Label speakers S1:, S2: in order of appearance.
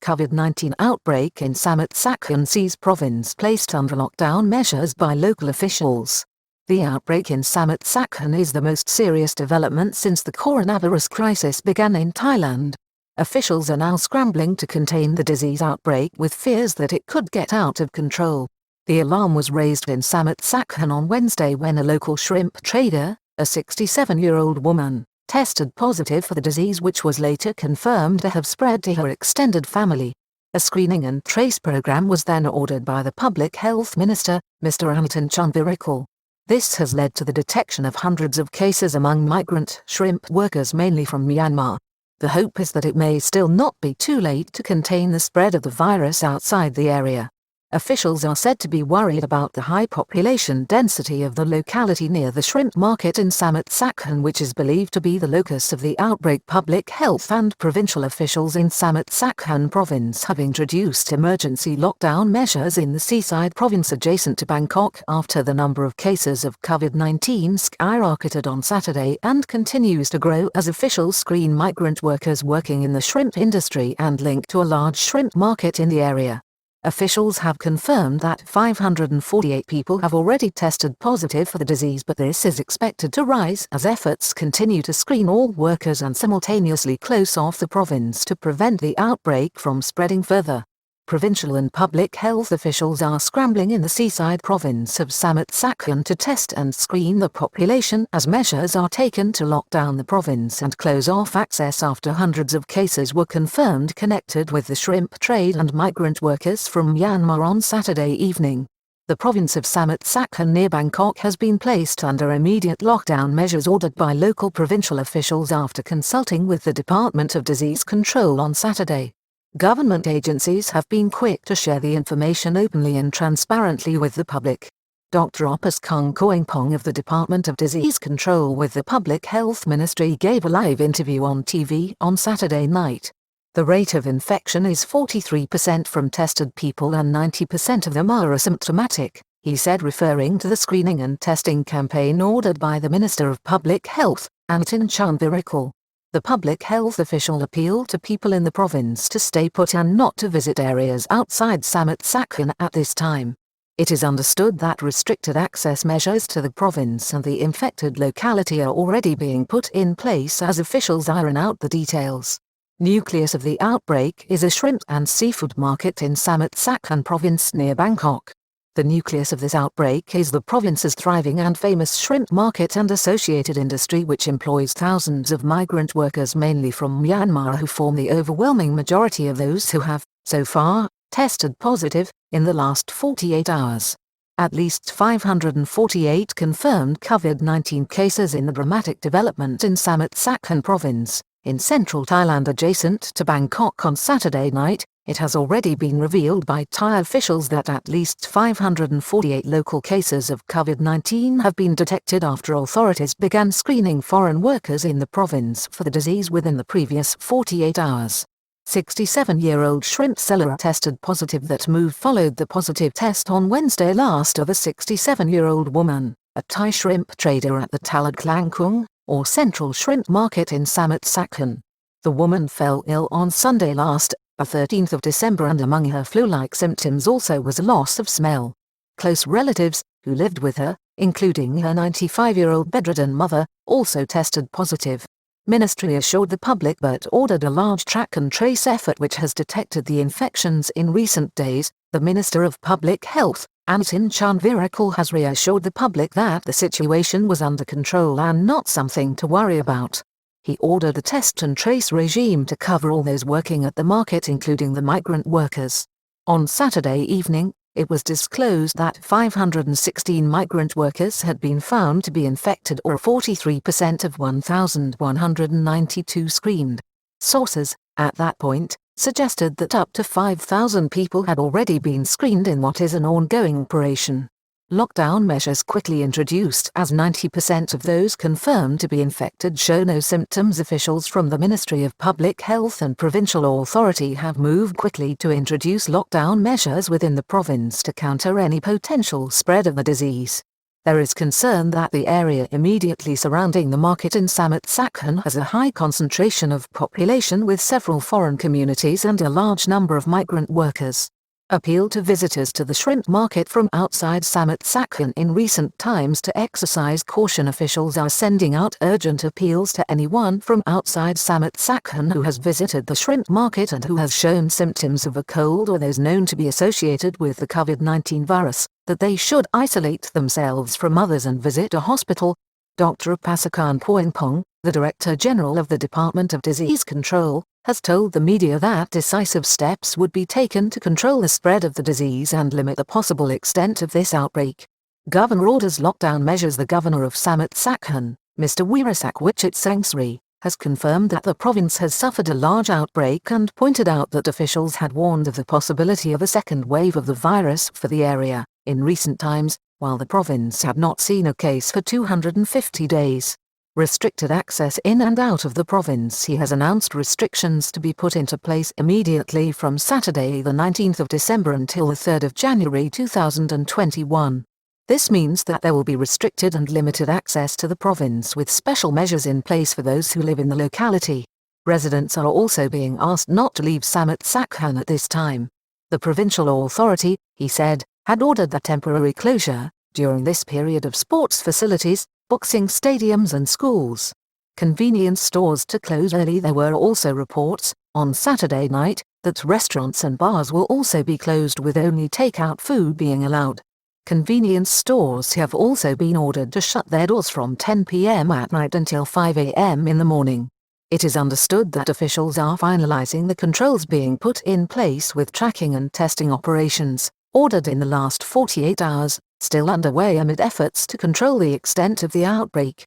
S1: COVID-19 outbreak in Samut Sakhon province placed under lockdown measures by local officials. The outbreak in Samut Sakhon is the most serious development since the coronavirus crisis began in Thailand. Officials are now scrambling to contain the disease outbreak with fears that it could get out of control. The alarm was raised in Samut Sakhon on Wednesday when a local shrimp trader, a 67-year-old woman, tested positive for the disease, which was later confirmed to have spread to her extended family. A screening and trace program was then ordered by the Public Health Minister, Mr. Anutin Charnvirakul. This has led to the detection of hundreds of cases among migrant shrimp workers mainly from Myanmar. The hope is that it may still not be too late to contain the spread of the virus outside the area. Officials are said to be worried about the high population density of the locality near the shrimp market in Samut Sakhon, which is believed to be the locus of the outbreak. Public health and provincial officials in Samut Sakhon province have introduced emergency lockdown measures in the seaside province adjacent to Bangkok after the number of cases of COVID-19 skyrocketed on Saturday and continues to grow as officials screen migrant workers working in the shrimp industry and linked to a large shrimp market in the area. Officials have confirmed that 548 people have already tested positive for the disease, but this is expected to rise as efforts continue to screen all workers and simultaneously close off the province to prevent the outbreak from spreading further. Provincial and public health officials are scrambling in the seaside province of Samut Sakhon to test and screen the population as measures are taken to lock down the province and close off access after hundreds of cases were confirmed connected with the shrimp trade and migrant workers from Myanmar on Saturday evening. The province of Samut Sakhon near Bangkok has been placed under immediate lockdown measures ordered by local provincial officials after consulting with the Department of Disease Control on Saturday. Government agencies have been quick to share the information openly and transparently with the public. Dr. Opus Kung Koingpong of the Department of Disease Control with the Public Health Ministry gave a live interview on TV on Saturday night. The rate of infection is 43% from tested people and 90% of them are asymptomatic, he said, referring to the screening and testing campaign ordered by the Minister of Public Health, Anutin Charnvirakul. The public health official appealed to people in the province to stay put and not to visit areas outside Samut Sakhon at this time. It is understood that restricted access measures to the province and the infected locality are already being put in place as officials iron out the details. Nucleus of the outbreak is a shrimp and seafood market in Samut Sakhon province near Bangkok. The nucleus of this outbreak is the province's thriving and famous shrimp market and associated industry, which employs thousands of migrant workers mainly from Myanmar who form the overwhelming majority of those who have, so far, tested positive in the last 48 hours. At least 548 confirmed COVID-19 cases in the dramatic development in Samut Sakhon province, in central Thailand adjacent to Bangkok on Saturday night. It has already been revealed by Thai officials that at least 548 local cases of COVID-19 have been detected after authorities began screening foreign workers in the province for the disease within the previous 48 hours. 67-year-old shrimp seller tested positive. That move followed the positive test on Wednesday last of a 67-year-old woman, a Thai shrimp trader at the Talad Klangkung, or Central Shrimp Market in Samut Sakhon. The woman fell ill on Sunday last, the 13th of December, and among her flu-like symptoms also was a loss of smell. Close relatives, who lived with her, including her 95-year-old bedridden mother, also tested positive. Ministry assured the public but ordered a large track and trace effort which has detected the infections in recent days. The Minister of Public Health, Anutin Charnvirakul, has reassured the public that the situation was under control and not something to worry about. He ordered a test and trace regime to cover all those working at the market, including the migrant workers. On Saturday evening, it was disclosed that 516 migrant workers had been found to be infected, or 43% of 1,192 screened. Sources, at that point, suggested that up to 5,000 people had already been screened in what is an ongoing operation. Lockdown measures quickly introduced as 90% of those confirmed to be infected show no symptoms. Officials from the Ministry of Public Health and Provincial Authority have moved quickly to introduce lockdown measures within the province to counter any potential spread of the disease. There is concern that the area immediately surrounding the market in Samut Sakhon has a high concentration of population with several foreign communities and a large number of migrant workers. Appeal to visitors to the shrimp market from outside Samut Sakhon in recent times to exercise caution. Officials are sending out urgent appeals to anyone from outside Samut Sakhon who has visited the shrimp market and who has shown symptoms of a cold or those known to be associated with the COVID-19 virus, that they should isolate themselves from others and visit a hospital. Dr. Pasakan Poingpong, the Director General of the Department of Disease Control, has told the media that decisive steps would be taken to control the spread of the disease and limit the possible extent of this outbreak. Governor orders lockdown measures. The governor of Samut Sakhon, Mr. Wirasak Wichitsangsri, has confirmed that the province has suffered a large outbreak and pointed out that officials had warned of the possibility of a second wave of the virus for the area in recent times, while the province had not seen a case for 250 days. Restricted access in and out of the province. He has announced restrictions to be put into place immediately from Saturday the 19th of December until the 3rd of January 2021. This means that there will be restricted and limited access to the province with special measures in place for those who live in the locality. Residents are also being asked not to leave Samut Sakhon at this time. The provincial authority, he said, had ordered the temporary closure, during this period, of sports facilities, boxing stadiums and schools. Convenience stores to close early. There were also reports, on Saturday night, that restaurants and bars will also be closed with only take-out food being allowed. Convenience stores have also been ordered to shut their doors from 10 p.m. at night until 5 a.m. in the morning. It is understood that officials are finalizing the controls being put in place with tracking and testing operations, ordered in the last 48 hours, still underway amid efforts to control the extent of the outbreak.